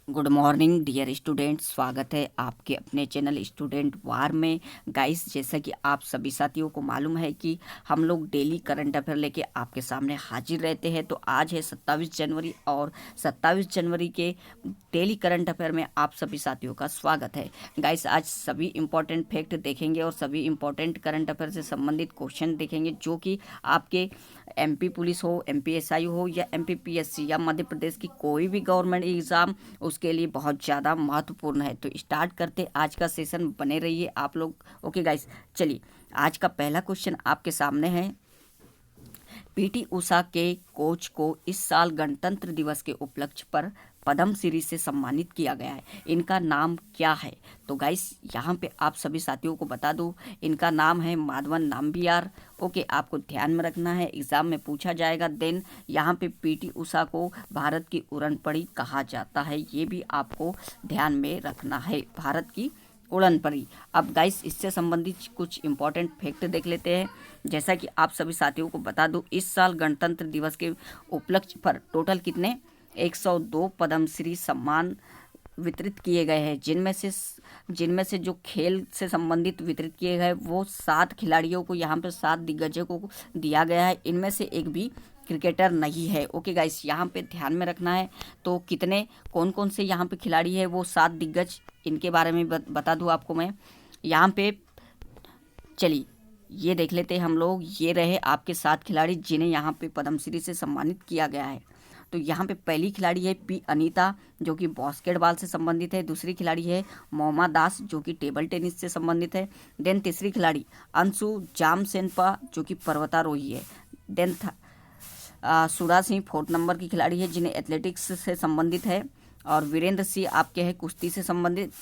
Good morning dear student, स्वागत है आपके अपने चैनल स्टूडेंट वार में। गाइस, जैसा कि आप सभी साथियों को मालूम है कि हम लोग डेली करंट अफेयर लेके आपके सामने हाजिर रहते हैं। तो आज है 27 जनवरी और 27 जनवरी के डेली करंट अफेयर में आप सभी साथियों का स्वागत है। गाइस, आज सभी इंपॉर्टेंट फैक्ट देखेंगे और सभी इंपॉर्टेंट करंट अफेयर से संबंधित क्वेश्चन देखेंगे, जो कि आपके एमपी पुलिस हो, एमपीएसआई हो या एमपीपीएससी या मध्य प्रदेश की कोई भी गवर्नमेंट एग्जाम, उसके लिए बहुत ज़्यादा महत्वपूर्ण है। तो स्टार्ट करते आज का सेशन, बने रहिए आप लोग। ओके गाइस, चलिए आज का पहला क्वेश्चन आपके सामने है। पीटी उषा के कोच को इस साल गणतंत्र दिवस के उपलक्ष्य पर पद्मश्री से सम्मानित किया गया है। इनका नाम क्या है? तो गाइस, यहाँ पे आप सभी साथियों को बता दूं, इनका नाम है माधवन नाम्बियार। ओके, आपको ध्यान में रखना है, एग्जाम में पूछा जाएगा। देन यहाँ पे पीटी उषा को भारत की उड़न परी कहा जाता है, ये भी आपको ध्यान में रखना है, भारत की उड़न परी। अब गाइस, इससे संबंधित कुछ इंपॉर्टेंट फैक्ट देख लेते हैं। जैसा कि आप सभी साथियों को बता दूं, इस साल गणतंत्र दिवस के उपलक्ष्य पर टोटल कितने 102 पद्मश्री सम्मान वितरित किए गए हैं, जिनमें से जो खेल से संबंधित वितरित किए गए वो 7 खिलाड़ियों को, यहाँ पे 7 दिग्गजों को दिया गया है। इनमें से एक भी क्रिकेटर नहीं है। ओके गाइस, यहाँ पे ध्यान में रखना है। तो कितने कौन कौन से यहाँ पे खिलाड़ी है, वो 7 दिग्गज, इनके बारे में बता दूँ आपको मैं यहाँ पे। चलिए ये देख लेते हैं हम लोग। ये रहे आपके 7 खिलाड़ी जिन्हें यहाँ पे पद्मश्री से सम्मानित किया गया है। तो यहाँ पे पहली खिलाड़ी है पी अनीता, जो कि बास्केटबॉल से संबंधित है। दूसरी खिलाड़ी है मोमा दास, जो कि टेबल टेनिस से संबंधित है। देन तीसरी खिलाड़ी अंशु जामसेनपा, जो कि पर्वतारोही है। देन सुरा सिंह 4 नंबर की खिलाड़ी है, जिन्हें एथलेटिक्स से संबंधित है। और वीरेंद्र सिंह आपके हैं कुश्ती से संबंधित।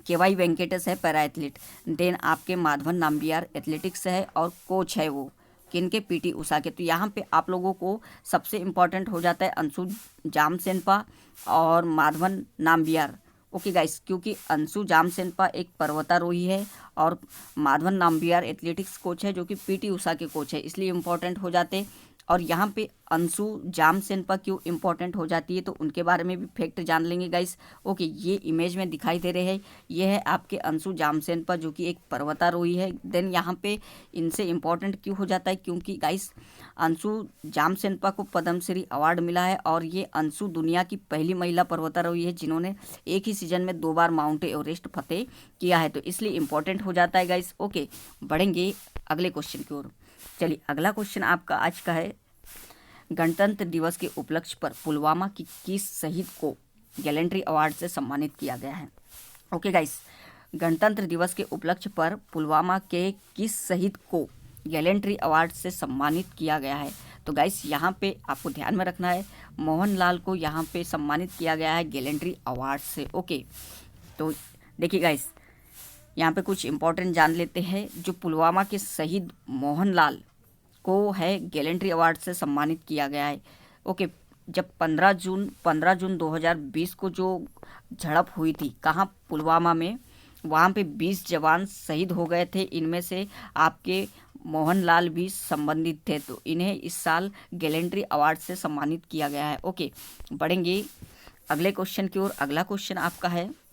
केवाई वेंकटेश है पैरा एथलीट। देन आपके माधवन नाम्बियार एथलेटिक्स है और कोच है वो किनके, पीटी उषा के। तो यहाँ पे आप लोगों को सबसे इम्पॉर्टेंट हो जाता है अंशु जामसेनपा और माधवन नाम्बियार। ओके गाइस, क्योंकि अंशु जामसेनपा एक पर्वतारोही है और माधवन नाम्बियार एथलेटिक्स कोच है, जो कि पीटी उषा के कोच है, इसलिए इम्पॉर्टेंट हो जाते। और यहाँ पे अंशु जामसेनपा क्यों इम्पोर्टेंट हो जाती है, तो उनके बारे में भी फैक्ट जान लेंगे गाइस। ओके, ये इमेज में दिखाई दे रहे हैं, ये है आपके अंशु जामसेनपा, जो कि एक पर्वतारोही है। देन यहाँ पे इनसे इम्पोर्टेंट क्यों हो जाता है, क्योंकि गाइस अंशु जामसेनपा को पद्मश्री अवार्ड मिला है और ये अंशु दुनिया की पहली महिला पर्वतारोही है जिन्होंने एक ही सीजन में 2 बार माउंट एवरेस्ट फतेह किया है, तो इसलिए इम्पोर्टेंट हो जाता है गाइस। ओके, बढ़ेंगे अगले क्वेश्चन की ओर। चलिए अगला क्वेश्चन आपका आज का है, गणतंत्र दिवस के उपलक्ष्य पर पुलवामा की किस शहीद को गैलेंट्री अवार्ड से सम्मानित किया गया है? ओके गाइस, गणतंत्र दिवस के उपलक्ष्य पर पुलवामा के किस शहीद को गैलेंट्री अवार्ड से सम्मानित किया गया है? तो गाइस, यहाँ पे आपको ध्यान में रखना है, मोहनलाल को यहाँ पे सम्मानित किया गया है गैलेंट्री अवार्ड से। ओके, तो देखिए गाइस, यहाँ पे कुछ इंपॉर्टेंट जान लेते हैं। जो पुलवामा के शहीद मोहनलाल को है गैलेंट्री अवार्ड से सम्मानित किया गया है। ओके, जब 15 जून 2020 को जो झड़प हुई थी, कहाँ, पुलवामा में, वहाँ पे 20 जवान शहीद हो गए थे। इनमें से आपके मोहनलाल भी संबंधित थे, तो इन्हें इस साल गैलेंट्री अवार्ड से सम्मानित किया गया है। ओके, बढ़ेंगे अगले क्वेश्चन की ओर। अगला क्वेश्चन आपका है,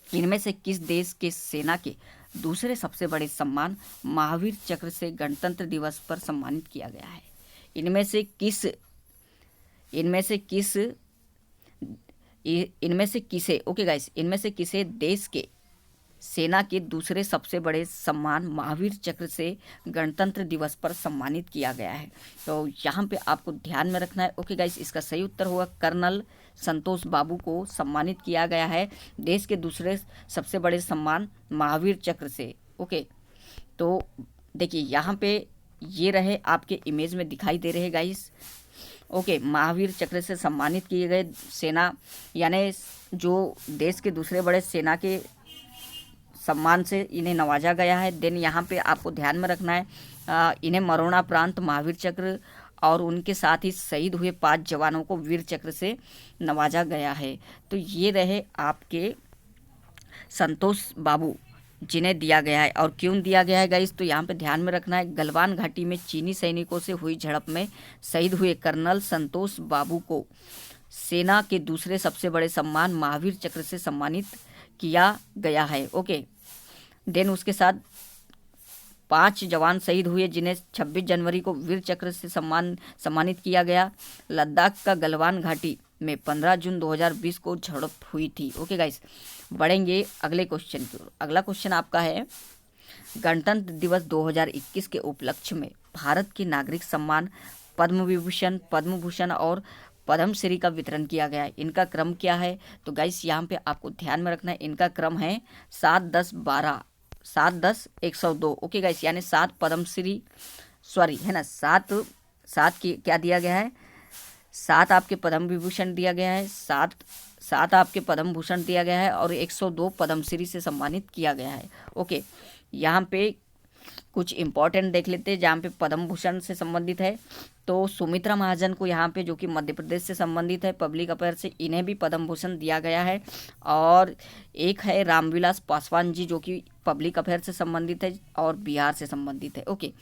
इनमें से किस देश के सेना के दूसरे सबसे बड़े सम्मान महावीर चक्र से गणतंत्र दिवस पर सम्मानित किया गया है? इनमें से किसे ओके गाइस, इनमें से किसे देश के सेना के दूसरे सबसे बड़े सम्मान महावीर चक्र से गणतंत्र दिवस पर सम्मानित किया गया है? तो यहाँ पे आपको ध्यान में रखना है। ओके गाइस, इसका सही उत्तर होगा कर्नल संतोष बाबू को सम्मानित किया गया है देश के दूसरे सबसे बड़े सम्मान महावीर चक्र से। ओके, तो देखिए यहाँ पे ये रहे आपके इमेज में दिखाई दे रहे गाइस। ओके, महावीर चक्र से सम्मानित किए गए सेना, यानी जो देश के दूसरे बड़े सेना के सम्मान से इन्हें नवाजा गया है। देन यहाँ पे आपको ध्यान में रखना है, इन्हें मरणोपरांत महावीर चक्र और उनके साथ ही शहीद हुए 5 जवानों को वीर चक्र से नवाजा गया है। तो ये रहे आपके संतोष बाबू जिन्हें दिया गया है। और क्यों दिया गया है गाइस, तो यहाँ पे ध्यान में रखना है, गलवान घाटी में चीनी सैनिकों से हुई झड़प में शहीद हुए कर्नल संतोष बाबू को सेना के दूसरे सबसे बड़े सम्मान महावीर चक्र से सम्मानित किया गया है। ओके, देन उसके साथ 5 जवान शहीद हुए जिन्हें 26 जनवरी को वीर चक्र से सम्मानित किया गया। लद्दाख का गलवान घाटी में 15 जून 2020 को झड़प हुई थी। ओके गाइस, बढ़ेंगे अगले क्वेश्चन की ओर। अगला क्वेश्चन आपका है, गणतंत्र दिवस 2021 के उपलक्ष्य में भारत के नागरिक सम्मान पद्म विभूषण, पद्म भूषण और पद्मश्री का वितरण किया गया है। इनका क्रम क्या है? तो गाइस यहाँ पे आपको ध्यान में रखना है, इनका क्रम है 7, 10, 12, 7, 10, 102। ओके गाइस, यानी 7 पद्मश्री, सॉरी है ना, 7 की क्या दिया गया है, 7 आपके पद्म विभूषण दिया गया है, 7 आपके पद्म भूषण दिया गया है और 102 पद्मश्री से सम्मानित किया गया है। ओके, यहाँ पे कुछ इंपॉर्टेंट देख लेते हैं जहाँ पे पद्म भूषण से संबंधित है। तो सुमित्रा महाजन को यहाँ पे, जो कि मध्य प्रदेश से संबंधित है, पब्लिक अफेयर से, इन्हें भी पद्म भूषण दिया गया है। और एक है रामविलास पासवान जी, जो कि पब्लिक अफेयर से संबंधित है और बिहार से संबंधित है। ओके,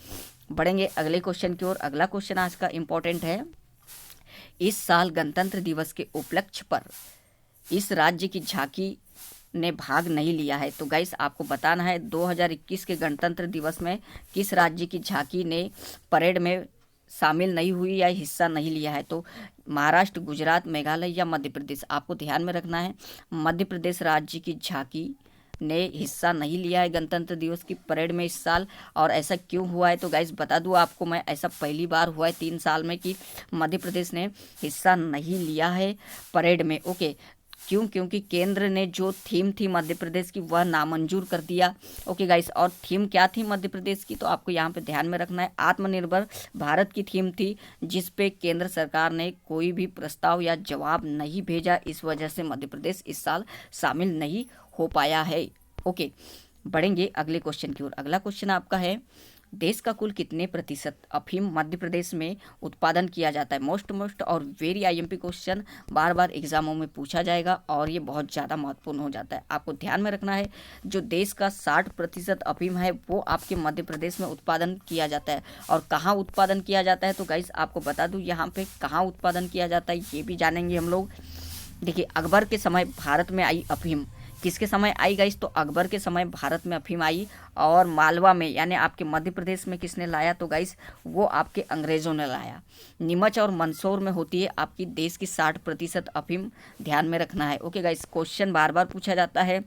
बढ़ेंगे अगले क्वेश्चन की ओर। अगला क्वेश्चन आज का इम्पोर्टेंट है, इस साल गणतंत्र दिवस के उपलक्ष्य पर इस राज्य की झांकी ने भाग नहीं लिया है। तो गाइस आपको बताना है 2021 के गणतंत्र दिवस में किस राज्य की झांकी ने परेड में शामिल नहीं हुई या हिस्सा नहीं लिया है। तो महाराष्ट्र, गुजरात, मेघालय या मध्य प्रदेश, आपको ध्यान में रखना है मध्य प्रदेश राज्य की झांकी ने हिस्सा नहीं लिया है गणतंत्र दिवस की परेड में इस साल। और ऐसा क्यों हुआ है? तो गाइस बता दूं आपको मैं, ऐसा पहली बार हुआ है 3 साल में कि मध्य प्रदेश ने हिस्सा नहीं लिया है परेड में। ओके, क्यों? क्योंकि केंद्र ने जो थीम थी मध्य प्रदेश की वह नामंजूर कर दिया। ओके गाइस, और थीम क्या थी मध्य प्रदेश की? तो आपको यहाँ पे ध्यान में रखना है, आत्मनिर्भर भारत की थीम थी, जिस पे केंद्र सरकार ने कोई भी प्रस्ताव या जवाब नहीं भेजा। इस वजह से मध्य प्रदेश इस साल शामिल नहीं हो पाया है। ओके, बढ़ेंगे अगले क्वेश्चन की ओर। अगला क्वेश्चन आपका है, देश का कुल कितने प्रतिशत अफीम मध्य प्रदेश में उत्पादन किया जाता है? मोस्ट और वेरी आईएमपी क्वेश्चन बार बार एग्जामों में पूछा जाएगा और ये बहुत ज़्यादा महत्वपूर्ण हो जाता है। आपको ध्यान में रखना है, जो देश का 60% अफीम है वो आपके मध्य प्रदेश में उत्पादन किया जाता है। और कहाँ उत्पादन किया जाता है? तो गाइस आपको बता दूँ यहाँ पे कहाँ उत्पादन किया जाता है ये भी जानेंगे हम लोग। देखिए, अकबर के समय भारत में आई अफीम, किसके समय आई गाइस? तो अकबर के समय भारत में अफीम आई। और मालवा में, यानी आपके मध्य प्रदेश में किसने लाया? तो गाइस वो आपके अंग्रेज़ों ने लाया। नीमच और मंदसौर में होती है आपकी देश की 60% अफीम, ध्यान में रखना है। ओके गाइस, क्वेश्चन बार बार पूछा जाता है,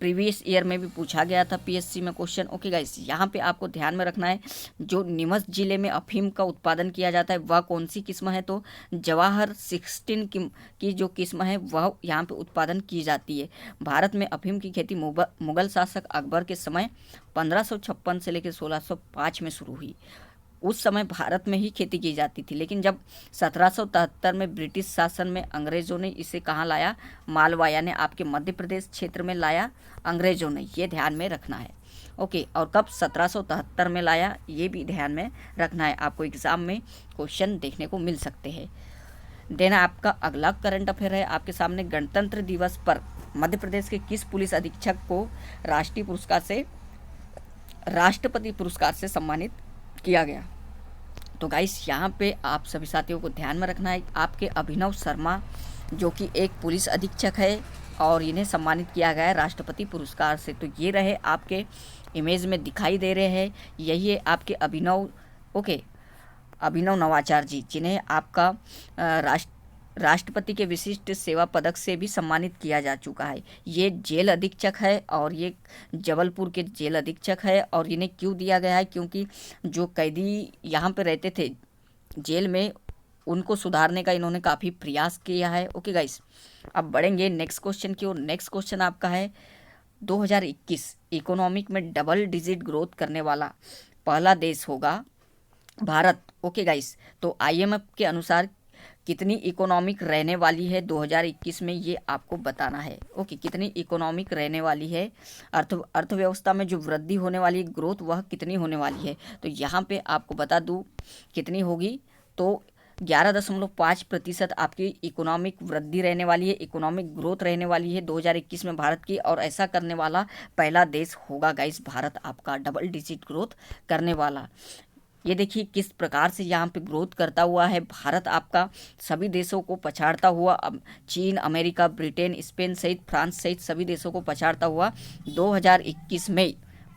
प्रीवियस ईयर में भी पूछा गया था पीएससी में क्वेश्चन। ओके गाइस, यहाँ पे आपको ध्यान में रखना है, जो नीमच जिले में अफीम का उत्पादन किया जाता है वह कौन सी किस्म है? तो जवाहर 16 की जो किस्म है वह यहाँ पे उत्पादन की जाती है। भारत में अफीम की खेती मुगल शासक अकबर के समय 1556 से लेकर 1605 में शुरू हुई। उस समय भारत में ही खेती की जाती थी, लेकिन जब 1773 में ब्रिटिश शासन में अंग्रेज़ों ने इसे कहाँ लाया? मालवा, यानी आपके मध्य प्रदेश क्षेत्र में लाया अंग्रेज़ों ने, ये ध्यान में रखना है। ओके, और कब? 1773 में लाया, ये भी ध्यान में रखना है, आपको एग्ज़ाम में क्वेश्चन देखने को मिल सकते हैं। देन आपका अगला करंट अफेयर है आपके सामने, गणतंत्र दिवस पर मध्य प्रदेश के किस पुलिस अधीक्षक को राष्ट्रपति पुरस्कार से सम्मानित किया गया? तो गाइस यहाँ पे आप सभी साथियों को ध्यान में रखना है, आपके अभिनव शर्मा जो कि एक पुलिस अधीक्षक है और इन्हें सम्मानित किया गया है राष्ट्रपति पुरस्कार से। तो ये रहे आपके इमेज में दिखाई दे रहे हैं, यही है आपके अभिनव नवाचार जी, जिन्हें आपका राष्ट्रपति के विशिष्ट सेवा पदक से भी सम्मानित किया जा चुका है। ये जेल अधीक्षक है और ये जबलपुर के जेल अधीक्षक है। और इन्हें क्यों दिया गया है? क्योंकि जो कैदी यहाँ पे रहते थे जेल में, उनको सुधारने का इन्होंने काफ़ी प्रयास किया है। ओके गाइस, अब बढ़ेंगे नेक्स्ट क्वेश्चन की ओर। नेक्स्ट क्वेश्चन आपका है, 2021 इकोनॉमिक में डबल डिजिट ग्रोथ करने वाला पहला देश होगा भारत। ओके गाइस, तो IMF के अनुसार कितनी इकोनॉमिक रहने वाली है 2021 में, ये आपको बताना है। ओके, कितनी इकोनॉमिक रहने वाली है, अर्थव्यवस्था में जो वृद्धि होने वाली है, ग्रोथ, वह कितनी होने वाली है? तो यहाँ पे आपको बता दूँ कितनी होगी, तो 11.5% आपकी इकोनॉमिक वृद्धि रहने वाली है, इकोनॉमिक ग्रोथ रहने वाली है 2021 में भारत की। और ऐसा करने वाला पहला देश होगा गाइस भारत, आपका डबल डिजिट ग्रोथ करने वाला। ये देखिए किस प्रकार से यहाँ पे ग्रोथ करता हुआ है भारत आपका, सभी देशों को पछाड़ता हुआ, अब चीन, अमेरिका, ब्रिटेन, स्पेन सहित, फ्रांस सहित सभी देशों को पछाड़ता हुआ 2021 में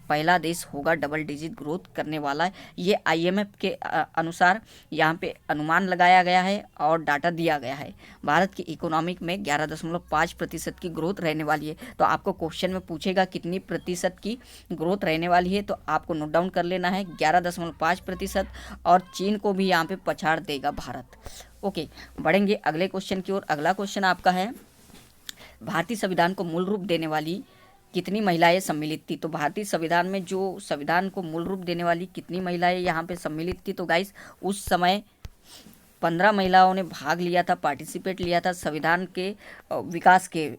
पहला देश होगा डबल डिजिट ग्रोथ करने वाला है। ये आईएमएफ के अनुसार यहाँ पे अनुमान लगाया गया है और डाटा दिया गया है। भारत की इकोनॉमिक में 11.5% की ग्रोथ रहने वाली है। तो आपको क्वेश्चन में पूछेगा कितनी प्रतिशत की ग्रोथ रहने वाली है, तो आपको नोट डाउन कर लेना है 11.5%, और चीन को भी यहाँ पे पछाड़ देगा भारत। ओके, बढ़ेंगे अगले क्वेश्चन की ओर। अगला क्वेश्चन आपका है, भारतीय संविधान को मूल रूप देने वाली कितनी महिलाएं सम्मिलित थी। तो भारतीय संविधान में जो संविधान को मूल रूप देने वाली कितनी महिलाएं यहाँ पे सम्मिलित थी, तो गाइस उस समय 15 महिलाओं ने भाग लिया था, पार्टिसिपेट लिया था संविधान के विकास के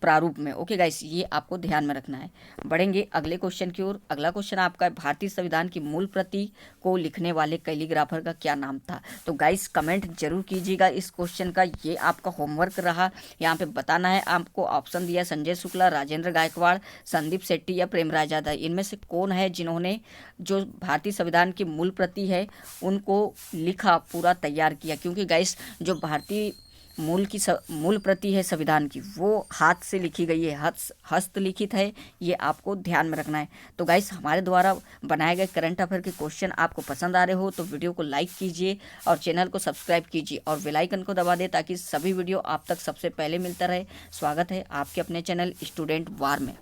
प्रारूप में। ओके गाइस, ये आपको ध्यान में रखना है। बढ़ेंगे अगले क्वेश्चन की ओर। अगला क्वेश्चन आपका है, भारतीय संविधान की मूल प्रति को लिखने वाले कैलीग्राफर का क्या नाम था। तो गाइस कमेंट जरूर कीजिएगा इस क्वेश्चन का, ये आपका होमवर्क रहा। यहाँ पे बताना है आपको, ऑप्शन दिया संजय शुक्ला, राजेंद्र गायकवाड़, संदीप शेट्टी या प्रेमराज यादव। इनमें से कौन है जिन्होंने जो भारतीय संविधान की मूल प्रति है उनको लिखा, पूरा तैयार किया। क्योंकि गाइस जो भारतीय मूल प्रति है संविधान की, वो हाथ से लिखी गई है, हस्तलिखित है, ये आपको ध्यान में रखना है। तो गाइस हमारे द्वारा बनाए गए करंट अफेयर के क्वेश्चन आपको पसंद आ रहे हो तो वीडियो को लाइक कीजिए और चैनल को सब्सक्राइब कीजिए और बेल आइकन को दबा दें ताकि सभी वीडियो आप तक सबसे पहले मिलता रहे। स्वागत है आपके अपने चैनल स्टूडेंट वार में।